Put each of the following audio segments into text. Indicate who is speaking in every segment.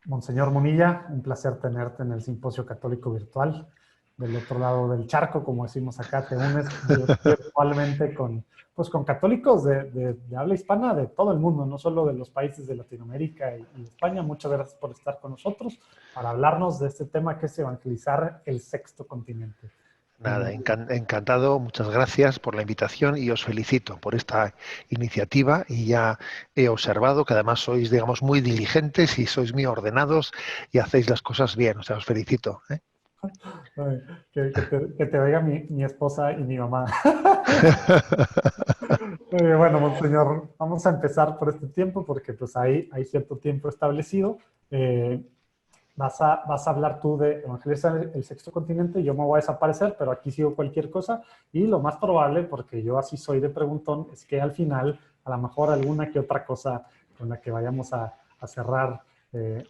Speaker 1: Monseñor Munilla, un placer tenerte en el Simposio Católico Virtual. Del otro lado del charco, como decimos acá, te unes virtualmente con, pues, con católicos de habla hispana de todo el mundo, no solo de los países de Latinoamérica y España. Muchas gracias por estar con nosotros para hablarnos de este tema que es evangelizar el sexto continente.
Speaker 2: Nada, encantado, muchas gracias por la invitación y os felicito por esta iniciativa y ya he observado que además sois, digamos, muy diligentes y sois muy ordenados y hacéis las cosas bien, o sea, os felicito, ¿eh?
Speaker 1: Ay, que te oiga mi esposa y mi mamá. Bueno, monseñor, vamos a empezar por este tiempo porque pues hay cierto tiempo establecido. Eh, vas a hablar tú de evangelizar el sexto continente, yo me voy a desaparecer, pero aquí sigo cualquier cosa y lo más probable, porque yo así soy de preguntón, es que al final a lo mejor alguna que otra cosa con la que vayamos a cerrar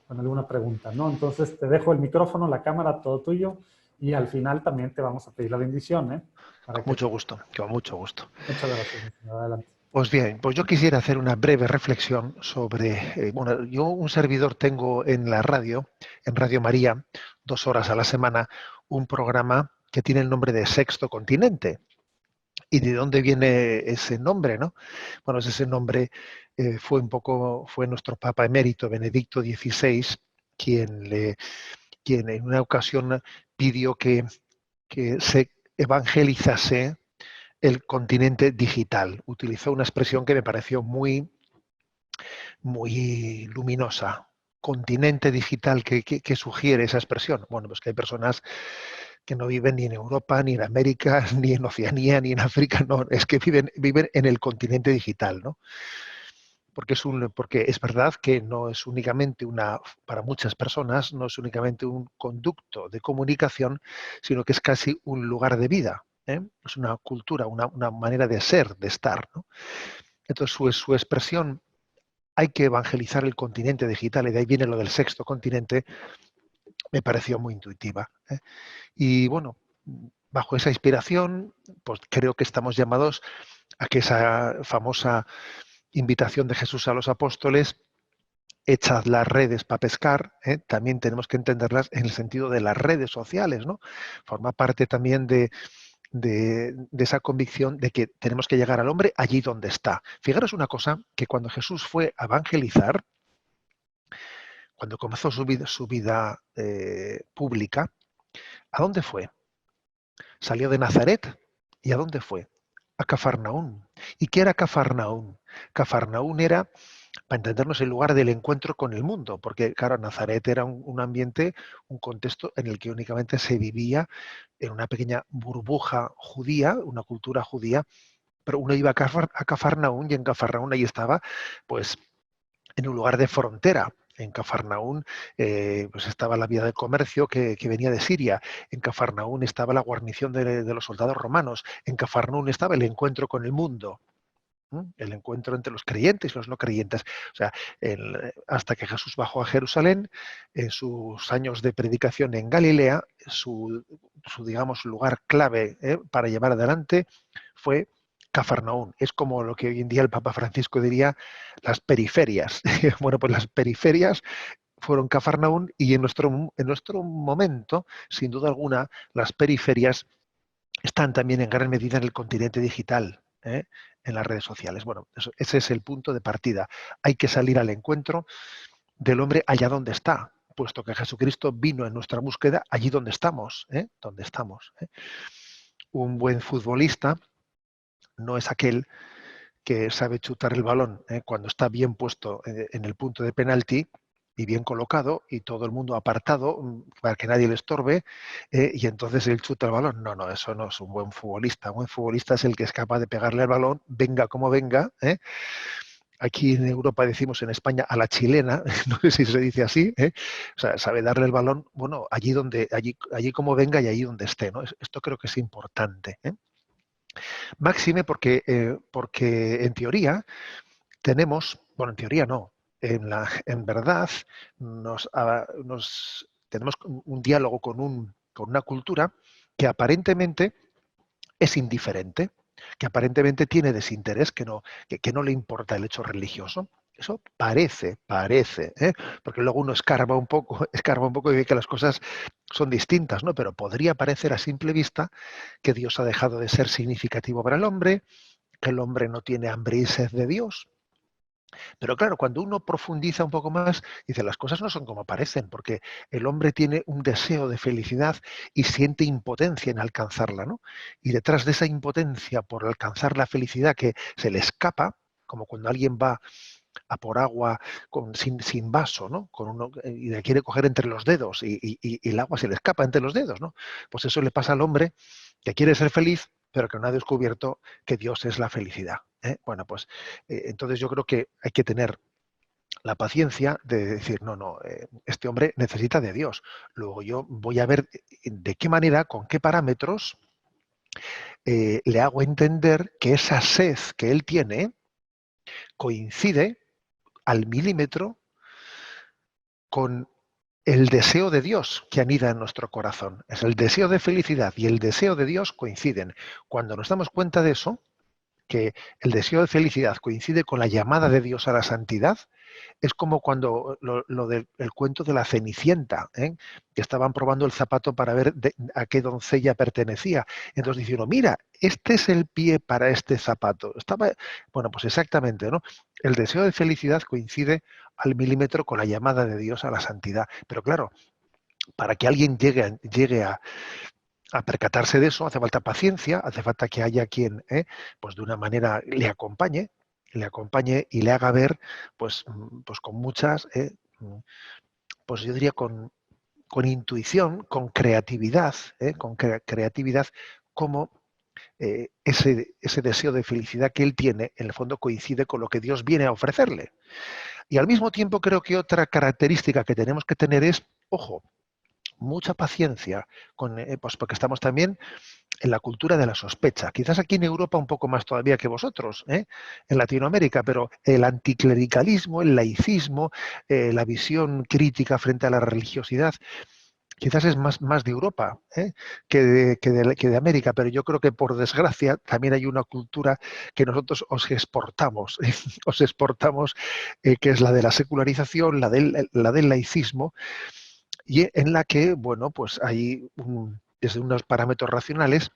Speaker 1: con alguna pregunta, ¿no? Entonces te dejo el micrófono, la cámara, todo tuyo y al final también te vamos a pedir la bendición, ¿eh? Para
Speaker 2: Con
Speaker 1: que...
Speaker 2: mucho gusto, con mucho gusto.
Speaker 1: Muchas gracias, señor. Adelante.
Speaker 2: Pues bien, pues yo quisiera hacer una breve reflexión sobre, bueno, yo un servidor tengo en Radio María, 2 horas a la semana, un programa que tiene el nombre de Sexto Continente. ¿Y de dónde viene ese nombre, no? Bueno, pues ese nombre fue nuestro Papa emérito, Benedicto XVI, quien, quien en una ocasión pidió que se evangelizase el continente digital. Utilizó una expresión que me pareció muy luminosa. Continente digital, ¿qué sugiere esa expresión? Bueno, pues que hay personas que no viven ni en Europa, ni en América, ni en Oceanía, ni en África, no, es que viven en el continente digital, ¿no? Porque es verdad que no es únicamente para muchas personas, no es únicamente un conducto de comunicación, sino que es casi un lugar de vida, ¿eh? Es una cultura, una manera de ser, de estar, ¿no? Entonces su expresión, hay que evangelizar el continente digital, y de ahí viene lo del sexto continente, me pareció muy intuitiva, ¿eh? Y bueno, bajo esa inspiración, pues creo que estamos llamados a que esa famosa invitación de Jesús a los apóstoles, echad las redes para pescar, ¿eh? También tenemos que entenderlas en el sentido de las redes sociales, ¿no? Forma parte también de esa convicción de que tenemos que llegar al hombre allí donde está. Fijaros una cosa, que cuando Jesús fue a evangelizar, cuando comenzó su vida pública, ¿a dónde fue? Salió de Nazaret. ¿Y a dónde fue? A Cafarnaún. ¿Y qué era Cafarnaún? Cafarnaún era, para entendernos, el lugar del encuentro con el mundo, porque claro, Nazaret era un ambiente, un contexto en el que únicamente se vivía en una pequeña burbuja judía, una cultura judía, pero uno iba a Cafarnaún y en Cafarnaún ahí estaba, pues, en un lugar de frontera. En Cafarnaún pues estaba la vía de comercio que venía de Siria. En Cafarnaún estaba la guarnición de los soldados romanos. En Cafarnaún estaba el encuentro con el mundo. El encuentro entre los creyentes y los no creyentes. O sea, hasta que Jesús bajó a Jerusalén, en sus años de predicación en Galilea, digamos, lugar clave para llevar adelante fue Cafarnaún. Es como lo que hoy en día el Papa Francisco diría las periferias. Bueno, pues las periferias fueron Cafarnaún, y en nuestro momento, sin duda alguna, las periferias están también en gran medida en el continente digital, ¿eh? En las redes sociales. Bueno, ese es el punto de partida. Hay que salir al encuentro del hombre allá donde está, puesto que Jesucristo vino en nuestra búsqueda allí donde estamos, ¿eh? Donde estamos, ¿eh? Un buen futbolista no es aquel que sabe chutar el balón, cuando está bien puesto en el punto de penalti y bien colocado y todo el mundo apartado, para que nadie le estorbe, y entonces él chuta el balón. No, no, eso no es un buen futbolista. Un buen futbolista es el que es capaz de pegarle al balón, venga como venga, ¿eh? Aquí en Europa decimos, en España, a la chilena, no sé si se dice así, ¿eh? O sea, sabe darle el balón, bueno, allí como venga y allí donde esté, ¿no? Esto creo que es importante, ¿eh? Máxime porque en teoría bueno, en teoría no, en verdad tenemos un diálogo con una cultura que aparentemente es indiferente, que aparentemente tiene desinterés, que no le importa el hecho religioso. Eso parece, ¿eh? Porque luego uno escarba un poco, escarba un poco y ve que las cosas son distintas, ¿no? Pero podría parecer a simple vista que Dios ha dejado de ser significativo para el hombre, que el hombre no tiene hambre y sed de Dios. Pero claro, cuando uno profundiza un poco más, dice, las cosas no son como parecen, porque el hombre tiene un deseo de felicidad y siente impotencia en alcanzarla, ¿no? Y detrás de esa impotencia por alcanzar la felicidad que se le escapa, como cuando alguien va a por agua sin vaso, ¿no? Y le quiere coger entre los dedos y el agua se le escapa entre los dedos, ¿no? Pues eso le pasa al hombre que quiere ser feliz, pero que no ha descubierto que Dios es la felicidad. ¿Eh? Bueno, pues entonces yo creo que hay que tener la paciencia de decir, no, no, este hombre necesita de Dios. Luego yo voy a ver de qué manera, con qué parámetros le hago entender que esa sed que él tiene coincide al milímetro con el deseo de Dios que anida en nuestro corazón. Es el deseo de felicidad y el deseo de Dios coinciden. Cuando nos damos cuenta de eso, que el deseo de felicidad coincide con la llamada de Dios a la santidad, es como cuando lo del el cuento de la Cenicienta, ¿eh? Que estaban probando el zapato para ver a qué doncella pertenecía. Entonces dijeron, mira, este es el pie para este zapato. Bueno, pues exactamente, ¿no? El deseo de felicidad coincide al milímetro con la llamada de Dios a la santidad. Pero claro, para que alguien llegue a percatarse de eso, hace falta paciencia, hace falta que haya quien, pues de una manera le acompañe y le haga ver, pues, pues con muchas, pues yo diría con intuición, con creatividad, creatividad, cómo ese deseo de felicidad que él tiene, en el fondo coincide con lo que Dios viene a ofrecerle. Y al mismo tiempo creo que otra característica que tenemos que tener es, ojo, mucha paciencia, pues porque estamos también en la cultura de la sospecha. Quizás aquí en Europa un poco más todavía que vosotros, en Latinoamérica, pero el anticlericalismo, el laicismo, la visión crítica frente a la religiosidad, quizás es más de Europa, que de América, pero yo creo que por desgracia también hay una cultura que nosotros os exportamos, os exportamos, que es la de la secularización, la del laicismo, y en la que, bueno, pues hay desde unos parámetros racionales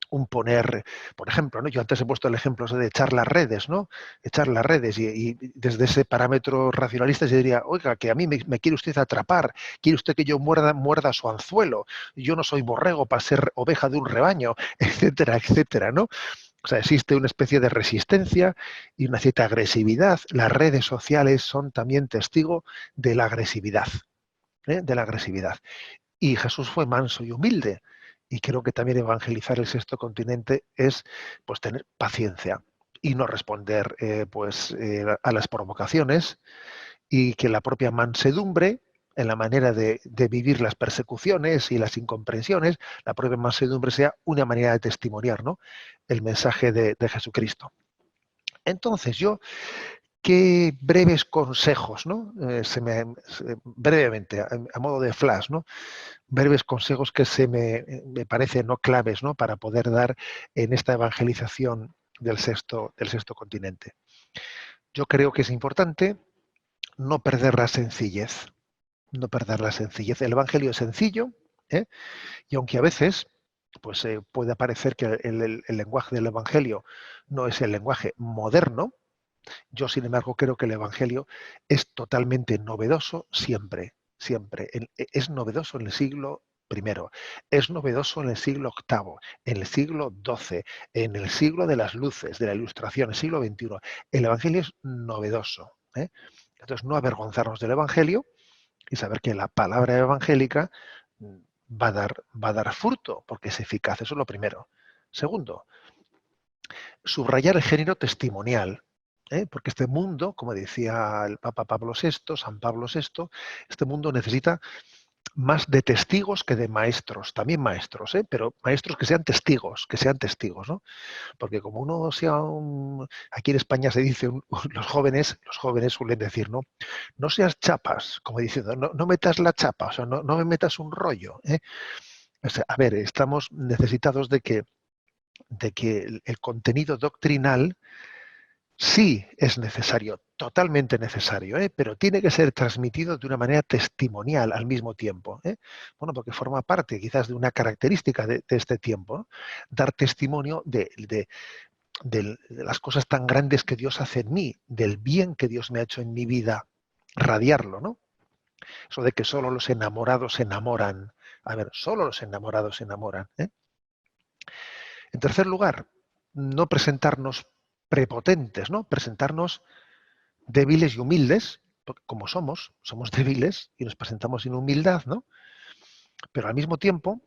Speaker 2: un poner, por ejemplo, ¿no? Yo antes he puesto el ejemplo ese de echar las redes, ¿no? Echar las redes y desde ese parámetro racionalista yo diría, oiga, que a mí me quiere usted atrapar, quiere usted que yo muerda su anzuelo, yo no soy borrego para ser oveja de un rebaño, etcétera, etcétera, ¿no? O sea, existe una especie de resistencia y una cierta agresividad. Las redes sociales son también testigo de la agresividad, de la agresividad. Y Jesús fue manso y humilde. Y creo que también evangelizar el sexto continente es pues tener paciencia y no responder a las provocaciones, y que la propia mansedumbre en la manera de vivir las persecuciones y las incomprensiones, la propia mansedumbre sea una manera de testimoniar, ¿no? El mensaje de Jesucristo. Entonces yo, qué breves consejos, ¿no? Brevemente, a modo de flash, ¿no? Breves consejos que me parecen no claves, ¿no? Para poder dar en esta evangelización del sexto continente. Yo creo que es importante no perder la sencillez, no perder la sencillez. El evangelio es sencillo, ¿eh? Y aunque a veces pues puede parecer que el lenguaje del evangelio no es el lenguaje moderno, yo, sin embargo, creo que el Evangelio es totalmente novedoso siempre, siempre. Es novedoso en el siglo primero, es novedoso en el siglo octavo, en el siglo XII, en el siglo de las luces, de la Ilustración, el siglo XXI. El Evangelio es novedoso, ¿eh? Entonces, no avergonzarnos del Evangelio y saber que la palabra evangélica mm, va a dar fruto, porque es eficaz. Eso es lo primero. Segundo, subrayar el género testimonial, porque este mundo, como decía el Papa Pablo VI, San Pablo VI, este mundo necesita más de testigos que de maestros, también maestros, pero maestros que sean testigos, ¿no? Porque como uno sea aquí en España se dice, los jóvenes suelen decir, ¿no? No seas chapas, como diciendo, no, no metas la chapa, o sea, no, no me metas un rollo, ¿eh? O sea, a ver, estamos necesitados de que el contenido doctrinal sí es necesario, totalmente necesario, pero tiene que ser transmitido de una manera testimonial al mismo tiempo. Bueno, porque forma parte quizás de una característica de este tiempo, ¿no? Dar testimonio de las cosas tan grandes que Dios hace en mí, del bien que Dios me ha hecho en mi vida, radiarlo, ¿no? Eso de que solo los enamorados se enamoran. A ver, solo los enamorados se enamoran. En tercer lugar, no presentarnos prepotentes, ¿no? Presentarnos débiles y humildes, porque como somos débiles y nos presentamos sin humildad, ¿no? Pero al mismo tiempo,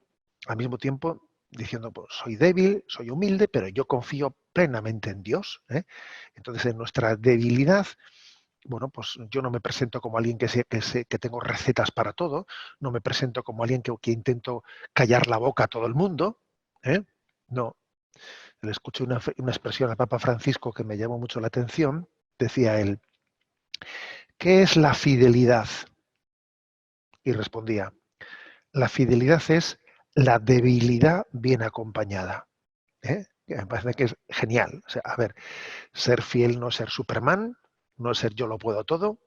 Speaker 2: diciendo, pues soy débil, soy humilde, pero yo confío plenamente en Dios. Entonces, en nuestra debilidad, bueno, pues yo no me presento como alguien que tengo recetas para todo, no me presento como alguien que intento callar la boca a todo el mundo. ¿eh? No, le escuché una expresión al Papa Francisco que me llamó mucho la atención. Decía él, ¿qué es la fidelidad? Y respondía, la fidelidad es la debilidad bien acompañada. Que me parece que es genial. O sea, a ver, ser fiel no es ser Superman, no es ser yo lo puedo todo,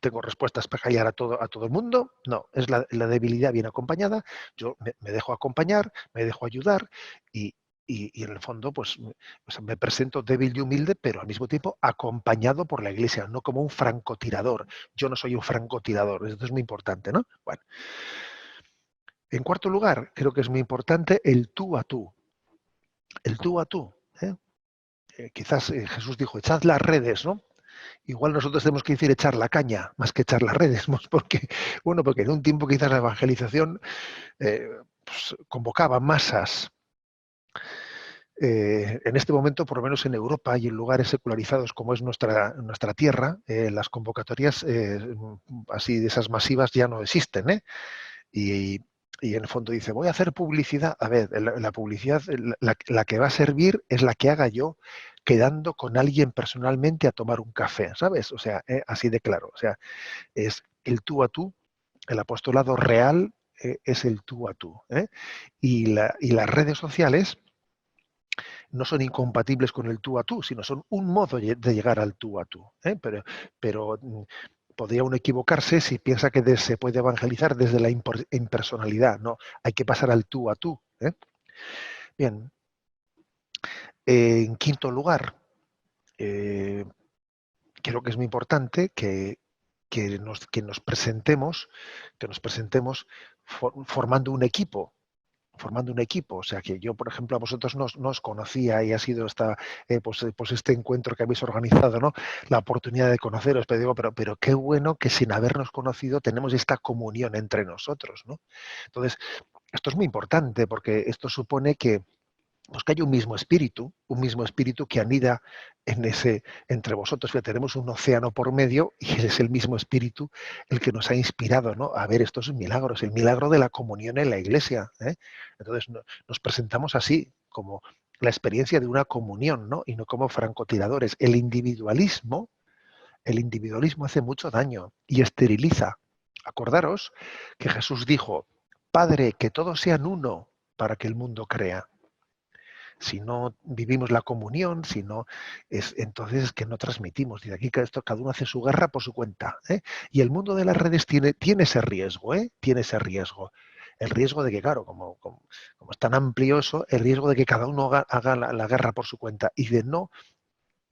Speaker 2: tengo respuestas para callar a todo el mundo. No, es la debilidad bien acompañada. Yo me dejo acompañar, me dejo ayudar y, y en el fondo pues, o sea, me presento débil y humilde, pero al mismo tiempo acompañado por la Iglesia, no como un francotirador. Yo no soy un francotirador, esto es muy importante, ¿no? Bueno, en cuarto lugar, creo que es muy importante el tú a tú. El tú a tú. ¿eh? Quizás Jesús dijo, echad las redes, ¿no? Igual nosotros tenemos que decir echar la caña, más que echar las redes, ¿no? Porque, bueno, porque en un tiempo quizás la evangelización pues, convocaba masas. En este momento, por lo menos en Europa y en lugares secularizados como es nuestra tierra, las convocatorias así de esas masivas ya no existen, y, y en el fondo dice, voy a hacer publicidad. A ver, la publicidad, la que va a servir es la que haga yo quedando con alguien personalmente a tomar un café, ¿sabes? O sea, así de claro. O sea, es el tú a tú, el apostolado real es el tú a tú. Y las redes sociales no son incompatibles con el tú a tú, sino son un modo de llegar al tú a tú. Pero podría uno equivocarse si piensa que se puede evangelizar desde la impersonalidad. No, hay que pasar al tú a tú. Bien, en quinto lugar, eh, creo que es muy importante que nos presentemos formando un equipo. Formando un equipo, o sea que yo, por ejemplo, a vosotros no os conocía y ha sido pues este encuentro que habéis organizado, ¿no? La oportunidad de conoceros, pero digo, pero qué bueno que sin habernos conocido tenemos esta comunión entre nosotros, ¿no? Entonces, esto es muy importante porque esto supone que pues que hay un mismo espíritu que anida entre vosotros. Fíjate, tenemos un océano por medio y es el mismo espíritu el que nos ha inspirado, ¿no? A ver, esto es un milagro, es el milagro de la comunión en la iglesia. Entonces nos presentamos así, como la experiencia de una comunión, ¿no? Y no como francotiradores. El individualismo hace mucho daño y esteriliza. Acordaros que Jesús dijo, Padre, que todos sean uno para que el mundo crea. Si no vivimos la comunión, si no entonces es que no transmitimos. Dice aquí que esto cada uno hace su guerra por su cuenta. Y el mundo de las redes tiene ese riesgo, tiene ese riesgo. El riesgo de que, claro, como es tan amplio eso, el riesgo de que cada uno haga la guerra por su cuenta y de no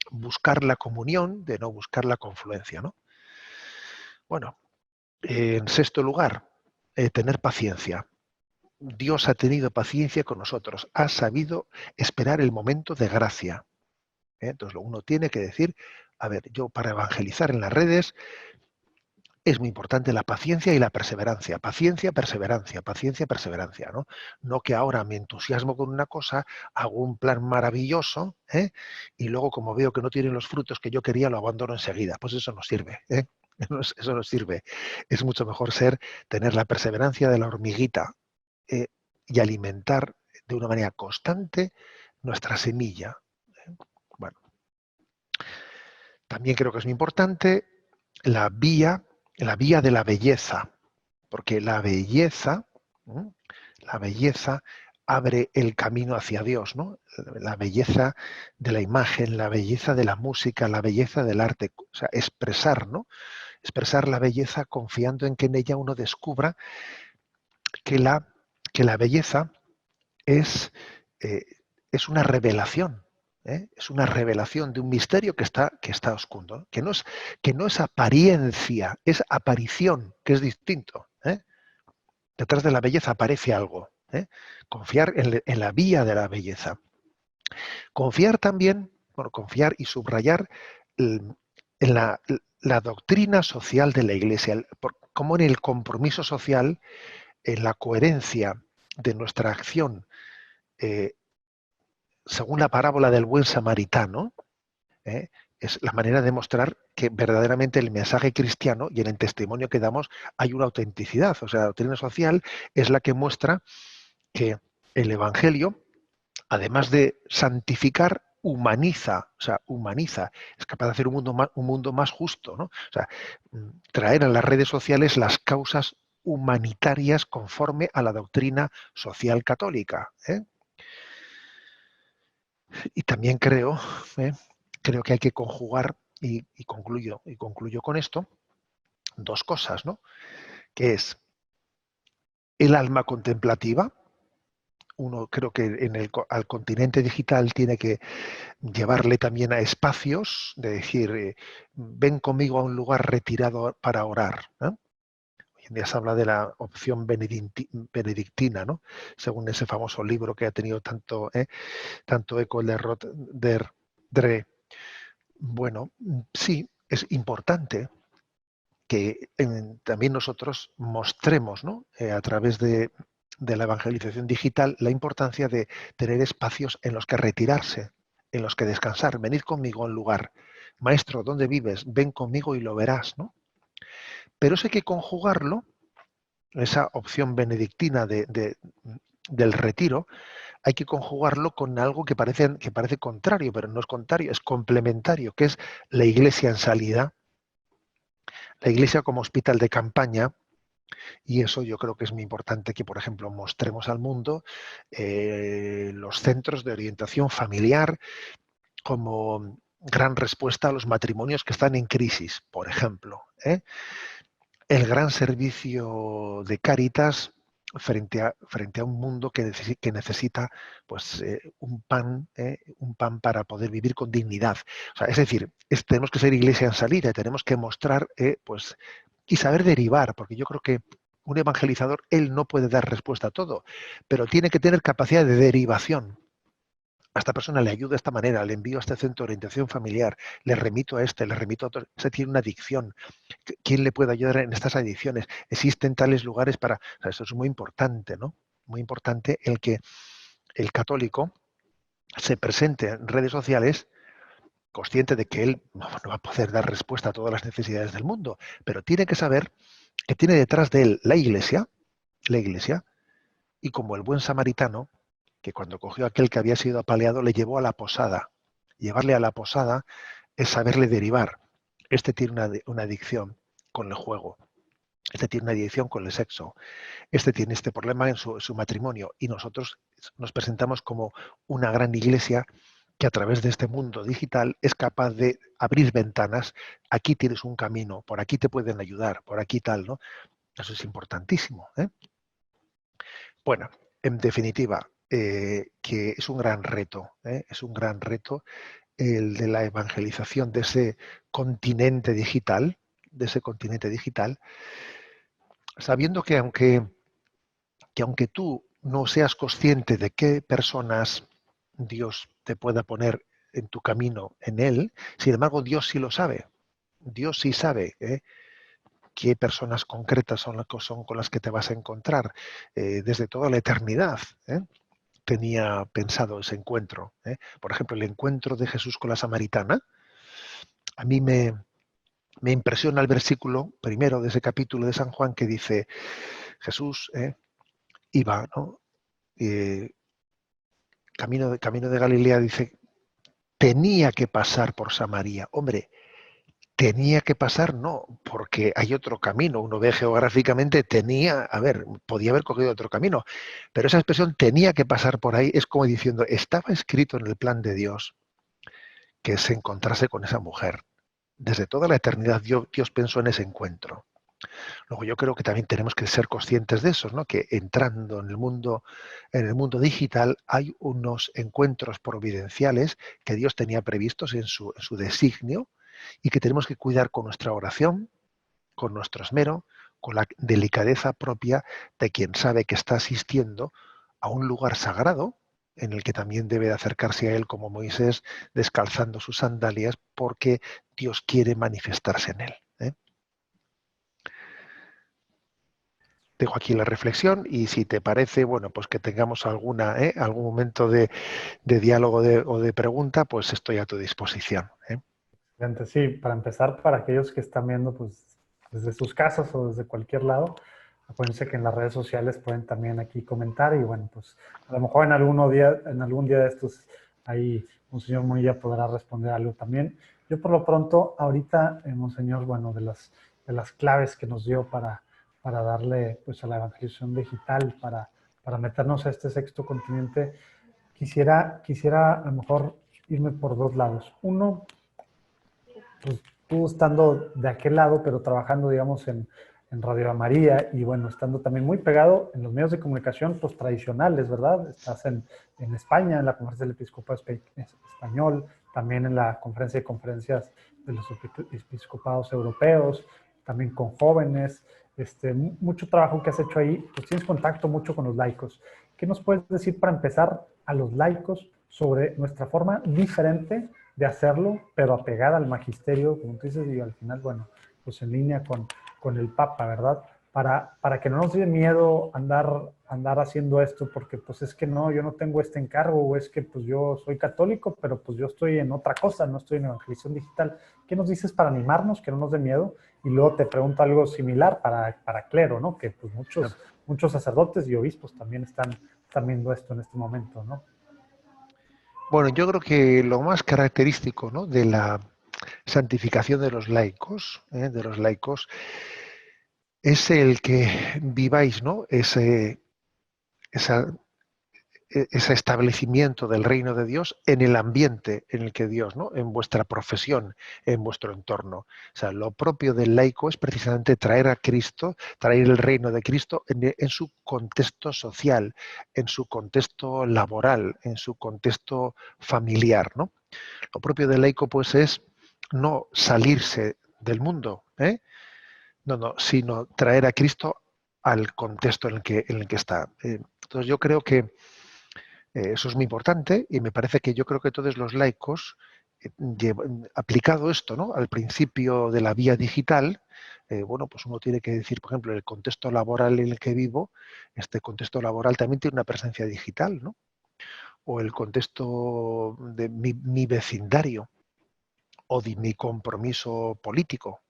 Speaker 2: buscar la comunión, de no buscar la confluencia, ¿no? Bueno, en sexto lugar, tener paciencia. Dios ha tenido paciencia con nosotros, ha sabido esperar el momento de gracia. Entonces, uno tiene que decir, a ver, yo para evangelizar en las redes es muy importante la paciencia y la perseverancia. Paciencia, perseverancia, paciencia, perseverancia, ¿no? No que ahora me entusiasmo con una cosa, hago un plan maravilloso, y luego como veo que no tienen los frutos que yo quería, lo abandono enseguida. Pues eso no sirve, Eso no sirve. Es mucho mejor tener la perseverancia de la hormiguita, eh, y alimentar de una manera constante nuestra semilla. Bueno, también creo que es muy importante la vía, la vía de la belleza, porque la belleza abre el camino hacia Dios, ¿no? La belleza de la imagen, la belleza de la música, la belleza del arte, o sea, expresar, ¿no? Expresar la belleza confiando en que en ella uno descubra que la belleza es, eh, es una revelación, ¿eh? Es una revelación de un misterio que está oscuro, ¿no? Que no es apariencia, es aparición, que es distinto, ¿eh? Detrás de la belleza aparece algo, ¿eh? Confiar en la vía de la belleza. Confiar también, bueno, confiar y subrayar en la doctrina social de la Iglesia, como en el compromiso social, en la coherencia de nuestra acción, eh, según la parábola del buen samaritano, ¿eh? Es la manera de mostrar que verdaderamente el mensaje cristiano y en el testimonio que damos hay una autenticidad. O sea, la doctrina social es la que muestra que el Evangelio, además de santificar, humaniza, o sea, humaniza, es capaz de hacer un mundo más justo, ¿no? O sea, traer a las redes sociales las causas humanitarias conforme a la doctrina social católica, ¿eh? Y también ¿eh? Creo que hay que conjugar, y concluyo con esto, dos cosas, ¿no? Que es el alma contemplativa. Uno creo que al continente digital tiene que llevarle también a espacios, de decir, ven conmigo a un lugar retirado para orar, ¿no? Hoy en día se habla de la opción benedictina, ¿no? Según ese famoso libro que ha tenido tanto eco, el de Dre. Bueno, sí, es importante que también nosotros mostremos, ¿no? A través de la evangelización digital, la importancia de tener espacios en los que retirarse, en los que descansar. Venid conmigo a un lugar. Maestro, ¿dónde vives? Ven conmigo y lo verás, ¿no? Pero eso hay que conjugarlo, esa opción benedictina del retiro, hay que conjugarlo con algo que parece contrario, pero no es contrario, es complementario, que es la iglesia en salida, la iglesia como hospital de campaña. Y eso yo creo que es muy importante que, por ejemplo, mostremos al mundo los centros de orientación familiar como gran respuesta a los matrimonios que están en crisis, por ejemplo, ¿eh? El gran servicio de Cáritas frente a un mundo que necesita pues, un pan para poder vivir con dignidad. O sea, es decir, tenemos que ser iglesia en salida y tenemos que mostrar pues, y saber derivar, porque yo creo que un evangelizador, él no puede dar respuesta a todo, pero tiene que tener capacidad de derivación. A esta persona le ayudo de esta manera, le envío a este centro de orientación familiar, le remito a le remito a otro. Este tiene una adicción. ¿Quién le puede ayudar en estas adicciones? Existen tales lugares para... O sea, eso es muy importante, ¿no? Muy importante el que el católico se presente en redes sociales consciente de que él no va a poder dar respuesta a todas las necesidades del mundo, pero tiene que saber que tiene detrás de él la iglesia, y como el buen samaritano, que cuando cogió a aquel que había sido apaleado, le llevó a la posada. Llevarle a la posada es saberle derivar. Este tiene una adicción con el juego. Este tiene una adicción con el sexo. Este tiene este problema en su matrimonio. Y nosotros nos presentamos como una gran iglesia que a través de este mundo digital es capaz de abrir ventanas. Aquí tienes un camino, por aquí te pueden ayudar, por aquí tal, ¿no? Eso es importantísimo, ¿eh? Bueno, en definitiva, que es un gran reto, ¿eh? Es un gran reto el de la evangelización de ese continente digital, sabiendo que aunque tú no seas consciente de qué personas Dios te pueda poner en tu camino en él, sin embargo Dios sí lo sabe. Dios sí sabe, ¿eh? Qué personas concretas son con las que te vas a encontrar desde toda la eternidad, ¿eh? Tenía pensado ese encuentro, ¿eh? Por ejemplo, el encuentro de Jesús con la samaritana. A mí me impresiona el versículo primero de ese capítulo de San Juan que dice, Jesús iba, ¿no? Eh, camino de Galilea, dice, tenía que pasar por Samaria. Hombre, tenía que pasar, no, porque hay otro camino. Uno ve geográficamente, podía haber cogido otro camino, pero esa expresión tenía que pasar por ahí, es como diciendo, estaba escrito en el plan de Dios que se encontrase con esa mujer. Desde toda la eternidad Dios pensó en ese encuentro. Luego yo creo que también tenemos que ser conscientes de eso, ¿no? Que entrando en el mundo digital hay unos encuentros providenciales que Dios tenía previstos en su designio y que tenemos que cuidar con nuestra oración, con nuestro esmero, con la delicadeza propia de quien sabe que está asistiendo a un lugar sagrado en el que también debe de acercarse a él como Moisés, descalzando sus sandalias, porque Dios quiere manifestarse en él. ¿Eh? Dejo aquí la reflexión y si te parece, bueno, pues que tengamos algún momento de diálogo o de pregunta, pues estoy a tu disposición. ¿Eh?
Speaker 1: Excelente. Sí, para empezar, para aquellos que están viendo pues, desde sus casas o desde cualquier lado, acuérdense que en las redes sociales pueden también aquí comentar y bueno, pues a lo mejor en algún día de estos ahí Monseñor Munilla podrá responder algo también. Yo por lo pronto, ahorita, Monseñor, bueno, de las claves que nos dio para darle pues a la evangelización digital, para meternos a este sexto continente, quisiera a lo mejor irme por dos lados. Uno, pues tú estando de aquel lado, pero trabajando, digamos, en Radio María y bueno, estando también muy pegado en los medios de comunicación pues, tradicionales, ¿verdad? Estás en España, en la Conferencia del Episcopado Español, también en la Conferencia de Conferencias de los Episcopados Europeos, también con jóvenes, mucho trabajo que has hecho ahí, pues tienes contacto mucho con los laicos. ¿Qué nos puedes decir para empezar a los laicos sobre nuestra forma diferente de hacerlo, pero apegada al magisterio, como tú dices, y al final, bueno, pues en línea con el Papa, ¿verdad? Para que no nos dé miedo andar haciendo esto, porque pues es que no, yo no tengo este encargo, o es que pues yo soy católico, pero pues yo estoy en otra cosa, no estoy en evangelización digital. ¿Qué nos dices para animarnos, que no nos dé miedo? Y luego te pregunto algo similar para clero, ¿no? Que pues muchos sacerdotes y obispos también están viendo esto en este momento, ¿no?
Speaker 2: Bueno, yo creo que lo más característico, ¿no?, de la santificación de los laicos, es el que viváis, ¿no?, esa, ese establecimiento del reino de Dios en el ambiente en el que Dios, ¿no?, en vuestra profesión, en vuestro entorno. O sea, lo propio del laico es precisamente traer a Cristo, traer el reino de Cristo en su contexto social, en su contexto laboral, en su contexto familiar, ¿no? Lo propio del laico, pues, es no salirse del mundo, ¿eh? No, sino traer a Cristo al contexto en el que está. Entonces yo creo que eso es muy importante y me parece que yo creo que todos los laicos, aplicado esto, ¿no?, al principio de la vía digital, bueno, pues uno tiene que decir, por ejemplo, el contexto laboral en el que vivo, este contexto laboral también tiene una presencia digital, ¿no? O el contexto de mi vecindario, o de mi compromiso político,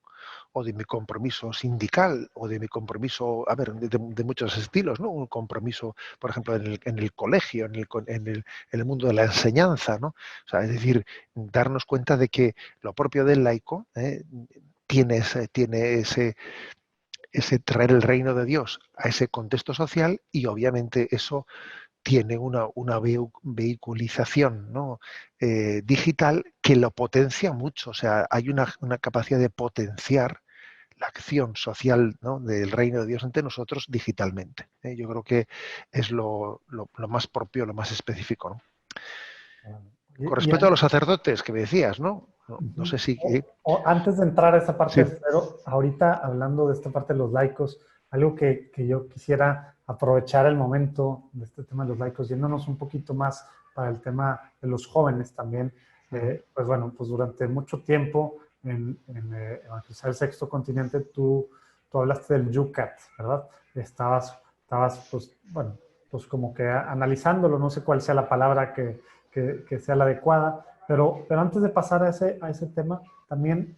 Speaker 2: o de mi compromiso sindical, o de mi compromiso, a ver, de muchos estilos, ¿no? Un compromiso, por ejemplo, en el colegio, en el mundo de la enseñanza, ¿no? O sea, es decir, darnos cuenta de que lo propio del laico, tiene ese traer el reino de Dios a ese contexto social y obviamente eso tiene una vehiculización, ¿no?, digital que lo potencia mucho. O sea, hay una capacidad de potenciar la acción social, ¿no?, del reino de Dios ante nosotros digitalmente. ¿Eh? Yo creo que es lo más propio, lo más específico, ¿no? Con
Speaker 1: Y,
Speaker 2: respecto a los sacerdotes que me decías, ¿no? No sé si...
Speaker 1: o antes de entrar a esa parte,
Speaker 2: sí.
Speaker 1: pero ahorita hablando de esta parte de los laicos, algo que yo quisiera aprovechar el momento de este tema de los laicos, yéndonos un poquito más para el tema de los jóvenes también, pues bueno, pues durante mucho tiempo en Evangelizar el Sexto Continente, tú hablaste del Yucat, ¿verdad? Estabas, pues, bueno, pues como que analizándolo, no sé cuál sea la palabra que sea la adecuada, pero antes de pasar a ese tema, también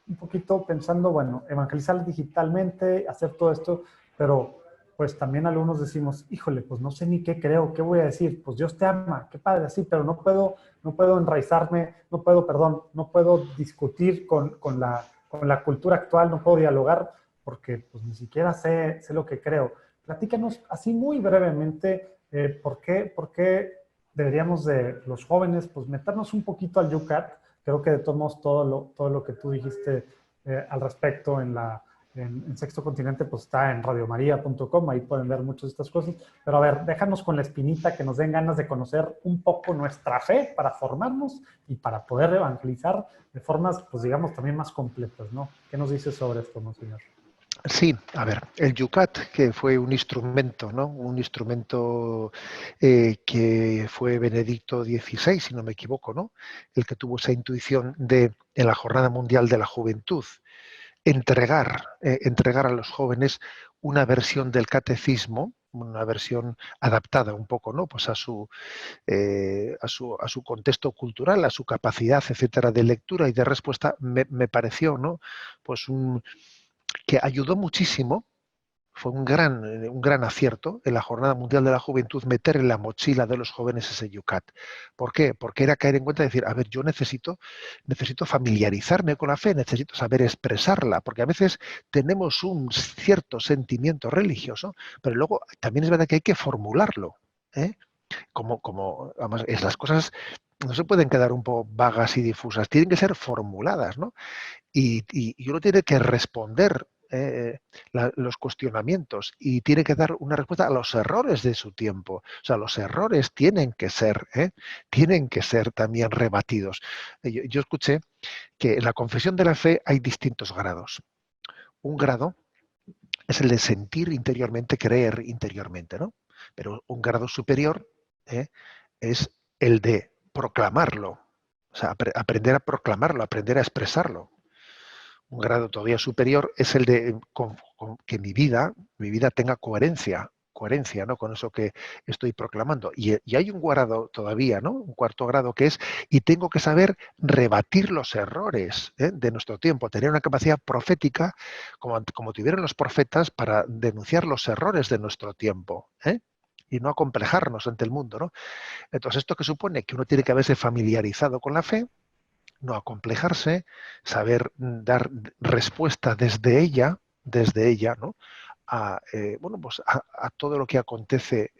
Speaker 1: un poquito pensando, bueno, evangelizar digitalmente, hacer todo esto, pero pues también algunos decimos, híjole, pues no sé ni qué creo, qué voy a decir, pues Dios te ama, qué padre, sí, pero no puedo enraizarme, no puedo discutir con la cultura actual, no puedo dialogar porque pues ni siquiera sé lo que creo. Platícanos así muy brevemente por qué deberíamos de los jóvenes pues meternos un poquito al UCAT. Creo que de todos modos todo lo que tú dijiste al respecto en Sexto Continente, pues está en radiomaria.com, ahí pueden ver muchas de estas cosas. Pero a ver, déjanos con la espinita que nos den ganas de conocer un poco nuestra fe para formarnos y para poder evangelizar de formas, pues digamos, también más completas, ¿no? ¿Qué nos dices sobre esto, monseñor?
Speaker 2: Sí, a ver, el Yucat, que fue un instrumento, ¿no? Un instrumento que fue Benedicto XVI, si no me equivoco, ¿no? El que tuvo esa intuición de, en la Jornada Mundial de la Juventud, entregar a los jóvenes una versión del catecismo, una versión adaptada un poco, ¿no? Pues a su contexto cultural, a su capacidad, etcétera, de lectura y de respuesta, me pareció, ¿no? Pues que ayudó muchísimo. Fue un gran acierto en la Jornada Mundial de la Juventud meter en la mochila de los jóvenes ese yucat. ¿Por qué? Porque era caer en cuenta de decir, a ver, yo necesito familiarizarme con la fe, necesito saber expresarla, porque a veces tenemos un cierto sentimiento religioso, pero luego también es verdad que hay que formularlo. ¿Eh? Además, las cosas no se pueden quedar un poco vagas y difusas, tienen que ser formuladas, ¿no? Y uno tiene que responder los cuestionamientos y tiene que dar una respuesta a los errores de su tiempo. O sea, los errores tienen que ser también rebatidos. Yo escuché que en la confesión de la fe hay distintos grados. Un grado es el de sentir interiormente, creer interiormente, ¿no? Pero un grado superior ¿eh? es el de proclamarlo. O sea, aprender a proclamarlo, aprender a expresarlo. Un grado todavía superior es el de que mi vida tenga coherencia, ¿no? Con eso que estoy proclamando. Y hay un grado todavía, ¿no? Un cuarto grado que es, y tengo que saber rebatir los errores de nuestro tiempo, tener una capacidad profética como tuvieron los profetas para denunciar los errores de nuestro tiempo. Y no acomplejarnos ante el mundo, ¿no? Entonces, ¿esto qué supone? Que uno tiene que haberse familiarizado con la fe, no acomplejarse, saber dar respuesta desde ella, ¿no? Bueno, pues a todo lo que acontece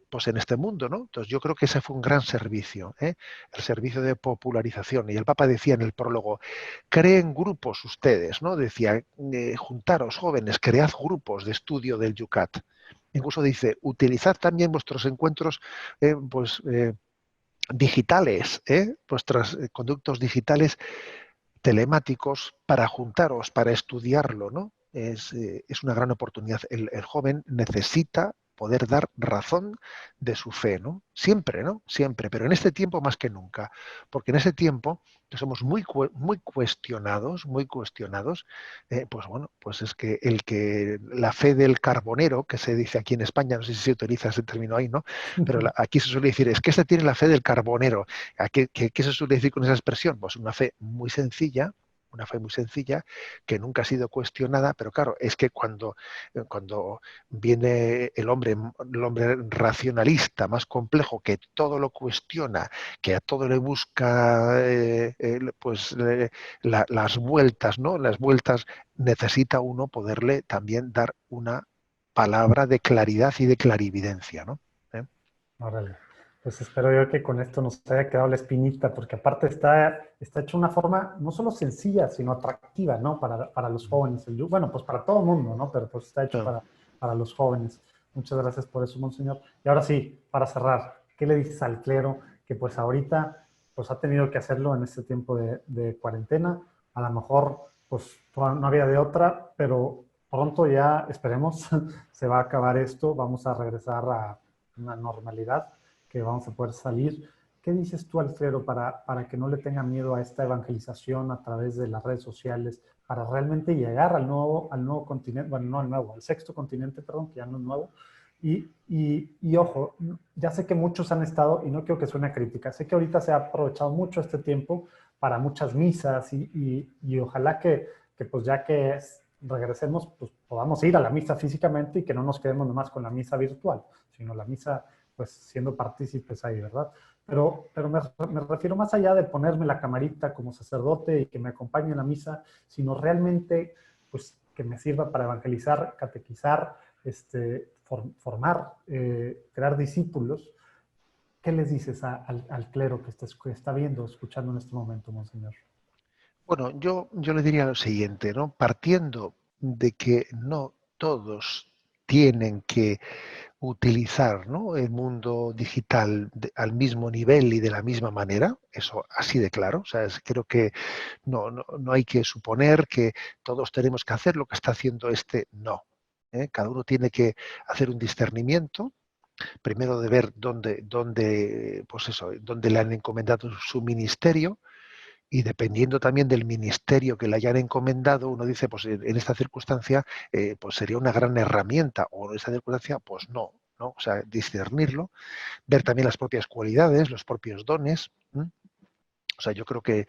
Speaker 2: pues en este mundo, ¿no? Entonces yo creo que ese fue un gran servicio, el servicio de popularización. Y el Papa decía en el prólogo, creen grupos ustedes, ¿no? Decía, juntaros jóvenes, cread grupos de estudio del Yucat. Incluso dice, utilizad también vuestros encuentros, digitales, vuestros conductos digitales telemáticos para juntaros, para estudiarlo, ¿no? Es una gran oportunidad. El joven necesita poder dar razón de su fe, ¿no? Siempre, ¿no? Siempre, pero en este tiempo más que nunca, porque en ese tiempo que somos muy cuestionados, pues bueno, pues es que la fe del carbonero, que se dice aquí en España, no sé si se utiliza ese término ahí, ¿no? Pero aquí se suele decir, es que este tiene la fe del carbonero. ¿Qué se suele decir con esa expresión? Pues una fe muy sencilla, que nunca ha sido cuestionada, pero claro, es que cuando viene el hombre racionalista, más complejo, que todo lo cuestiona, que a todo le busca las vueltas, ¿no? Las vueltas, necesita uno poderle también dar una palabra de claridad y de clarividencia, ¿no?
Speaker 1: Órale. Pues espero yo que con esto nos haya quedado la espinita, porque aparte está hecho de una forma no solo sencilla, sino atractiva, ¿no? Para los jóvenes. Bueno, pues para todo el mundo, ¿no? Pero pues está hecho
Speaker 2: Ah.
Speaker 1: para los jóvenes. Muchas gracias por eso, monseñor. Y ahora sí, para cerrar, ¿qué le dices al clero que pues ahorita pues ha tenido que hacerlo en este tiempo de cuarentena? A lo mejor pues no había de otra, pero pronto ya, esperemos, se va a acabar esto, vamos a regresar a una normalidad, que vamos a poder salir. ¿Qué dices tú, Alfredo, para que no le tenga miedo a esta evangelización a través de las redes sociales, para realmente llegar al nuevo continente, bueno, no al nuevo, al sexto continente, perdón, que ya no es nuevo? Y ojo, ya sé que muchos han estado, y no quiero que suene a crítica, sé que ahorita se ha aprovechado mucho este tiempo para muchas misas y ojalá que pues ya que regresemos, pues podamos ir a la misa físicamente y que no nos quedemos nomás con la misa virtual, sino la misa, pues siendo partícipes ahí, ¿verdad? Pero me refiero más allá de ponerme la camarita como sacerdote y que me acompañe en la misa, sino realmente, pues, que me sirva para evangelizar, catequizar, formar, crear discípulos. ¿Qué les dices al clero que está viendo, escuchando en este momento, Monseñor?
Speaker 2: Bueno, yo le diría lo siguiente, ¿no? Partiendo de que no todos tienen que utilizar, ¿no?, el mundo digital al mismo nivel y de la misma manera, eso así de claro. O sea, creo que no hay que suponer que todos tenemos que hacer lo que está haciendo no. Cada uno tiene que hacer un discernimiento, primero de ver pues eso, dónde le han encomendado su ministerio, y dependiendo también del ministerio que le hayan encomendado, uno dice, pues en esta circunstancia pues sería una gran herramienta, o en esta circunstancia, pues no, ¿no? O sea, discernirlo, ver también las propias cualidades, los propios dones. ¿M? O sea, yo creo que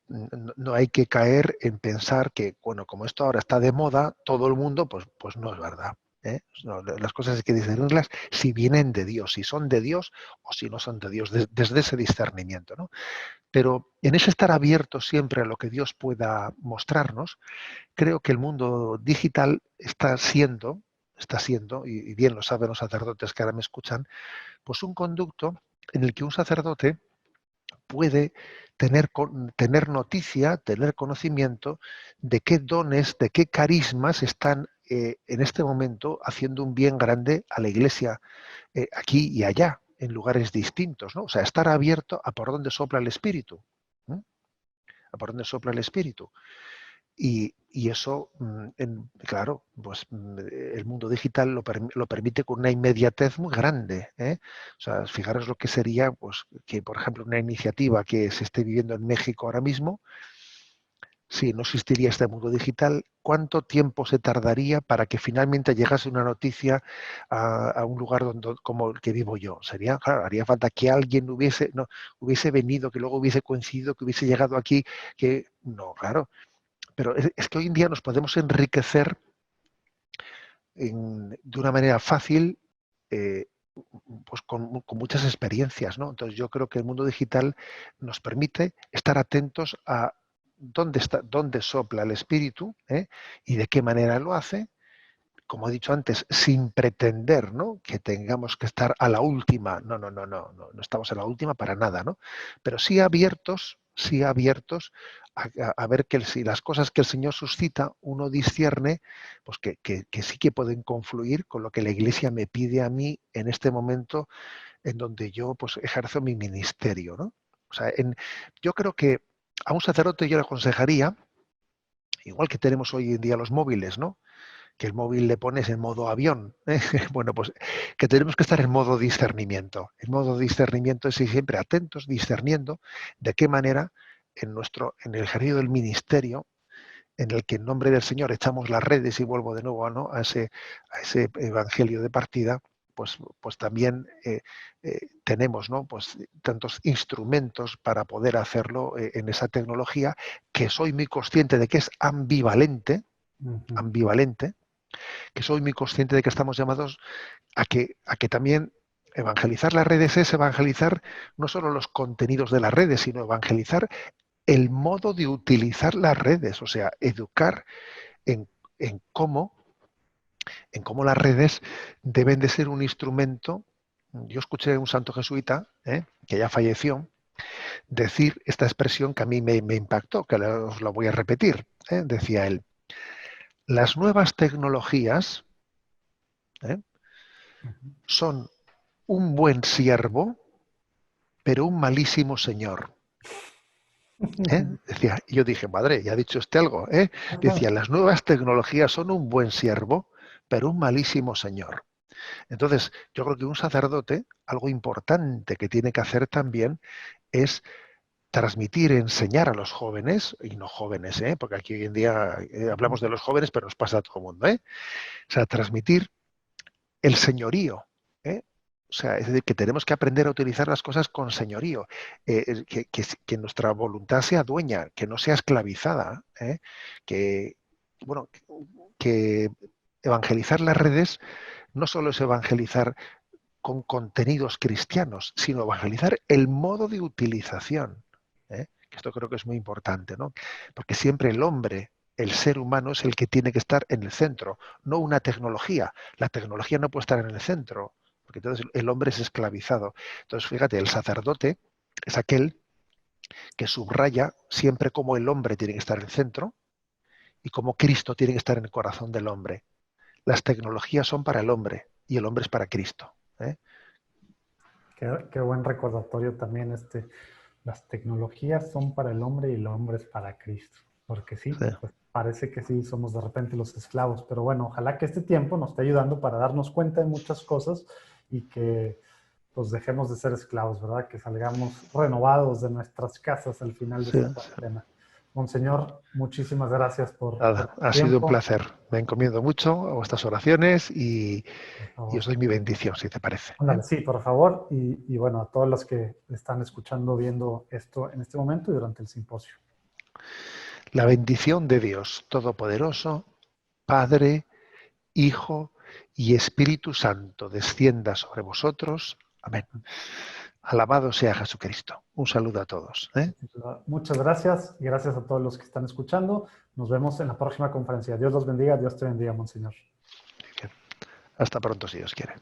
Speaker 2: no hay que caer en pensar que, bueno, como esto ahora está de moda, todo el mundo, pues no es verdad. ¿Eh? No, las cosas hay que discernirlas si vienen de Dios, si son de Dios o si no son de Dios, desde ese discernimiento, ¿no? Pero en ese estar abierto siempre a lo que Dios pueda mostrarnos, creo que el mundo digital está siendo, y bien lo saben los sacerdotes que ahora me escuchan, pues un conducto en el que un sacerdote puede tener noticia, tener conocimiento de qué dones, de qué carismas están en este momento haciendo un bien grande a la Iglesia, aquí y allá, en lugares distintos, ¿no? O sea, estar abierto a por dónde sopla el Espíritu. ¿No? A por dónde sopla el Espíritu. Y eso, claro, pues el mundo digital lo permite con una inmediatez muy grande. ¿Eh? O sea, fijaros lo que sería, pues, que por ejemplo una iniciativa que se esté viviendo en México ahora mismo, si no existiría este mundo digital, ¿cuánto tiempo se tardaría para que finalmente llegase una noticia a un lugar como el que vivo yo? Sería, claro, haría falta que alguien hubiese venido, que luego hubiese coincidido, que hubiese llegado aquí, que no, claro. Pero es que hoy en día nos podemos enriquecer de una manera fácil, eh, pues con muchas experiencias, ¿no? Entonces yo creo que el mundo digital nos permite estar atentos a dónde sopla el espíritu, ¿eh? Y de qué manera lo hace, como he dicho antes, sin pretender, ¿no?, que tengamos que estar a la última. No estamos a la última para nada, ¿no? Pero sí abiertos a ver que si las cosas que el Señor suscita, uno discierne, pues que sí que pueden confluir con lo que la Iglesia me pide a mí en este momento en donde yo pues ejerzo mi ministerio, ¿no? O sea, yo creo que a un sacerdote yo le aconsejaría, igual que tenemos hoy en día los móviles, ¿no?, que el móvil le pones en modo avión, ¿eh? Bueno, pues que tenemos que estar en modo discernimiento. En modo discernimiento es ir siempre atentos, discerniendo de qué manera en el ejercicio del ministerio, en el que en nombre del Señor echamos las redes, y vuelvo de nuevo, ¿no?, a ese evangelio de partida, pues también tenemos, ¿no?, pues tantos instrumentos para poder hacerlo en esa tecnología, que soy muy consciente de que es ambivalente,
Speaker 1: Ujú.
Speaker 2: ambivalente, que soy muy consciente de que estamos llamados a que también evangelizar las redes es evangelizar no solo los contenidos de las redes, sino evangelizar el modo de utilizar las redes, o sea, educar en, en cómo, en cómo las redes deben de ser un instrumento. Yo escuché a un santo jesuita, que ya falleció, decir esta expresión que a mí me impactó, que os la voy a repetir. Decía él: las nuevas tecnologías, ¿eh?, son un buen siervo, pero un malísimo señor. Decía, y yo dije, madre, ya ha dicho usted algo, ¿eh? Decía, las nuevas tecnologías son un buen siervo, pero un malísimo señor. Entonces, yo creo que un sacerdote, algo importante que tiene que hacer también es transmitir, enseñar a los jóvenes, y no jóvenes, porque aquí hoy en día hablamos de los jóvenes, pero nos pasa a todo el mundo, o sea, transmitir el señorío. ¿Eh? O sea, es decir, que tenemos que aprender a utilizar las cosas con señorío, que nuestra voluntad sea dueña, que no sea esclavizada, que, bueno, que evangelizar las redes no solo es evangelizar con contenidos cristianos, sino evangelizar el modo de utilización. Que esto creo que es muy importante, ¿no? Porque siempre el hombre, el ser humano, es el que tiene que estar en el centro, no una tecnología. La tecnología no puede estar en el centro, porque entonces el hombre es esclavizado. Entonces, fíjate, el sacerdote es aquel que subraya siempre cómo el hombre tiene que estar en el centro y cómo Cristo tiene que estar en el corazón del hombre. Las tecnologías son para el hombre y el hombre es para Cristo.
Speaker 1: Qué buen recordatorio también las tecnologías son para el hombre y el hombre es para Cristo. Porque sí,
Speaker 2: Sí.
Speaker 1: pues parece que sí, somos de repente los esclavos. Pero bueno, ojalá que este tiempo nos esté ayudando para darnos cuenta de muchas cosas y que pues dejemos de ser esclavos, ¿verdad? Que salgamos renovados de nuestras casas al final de
Speaker 2: Sí,
Speaker 1: esta
Speaker 2: sí.
Speaker 1: cuarentena. Monseñor, muchísimas gracias por
Speaker 2: Nada,
Speaker 1: tu
Speaker 2: ha sido un
Speaker 1: tiempo.
Speaker 2: placer. Me encomiendo mucho a vuestras oraciones
Speaker 1: Por
Speaker 2: y
Speaker 1: favor.
Speaker 2: os doy mi bendición, si te parece.
Speaker 1: Ándale, sí, por favor. Y bueno, a todos los que están escuchando, viendo esto en este momento y durante el simposio.
Speaker 2: La bendición de Dios Todopoderoso, Padre, Hijo y Espíritu Santo, descienda sobre vosotros. Amén. Alabado sea Jesucristo. Un saludo a todos.
Speaker 1: Muchas gracias. Gracias a todos los que están escuchando. Nos vemos en la próxima conferencia. Dios los bendiga. Dios te bendiga, Monseñor.
Speaker 2: Bien. Hasta pronto, si Dios quiere.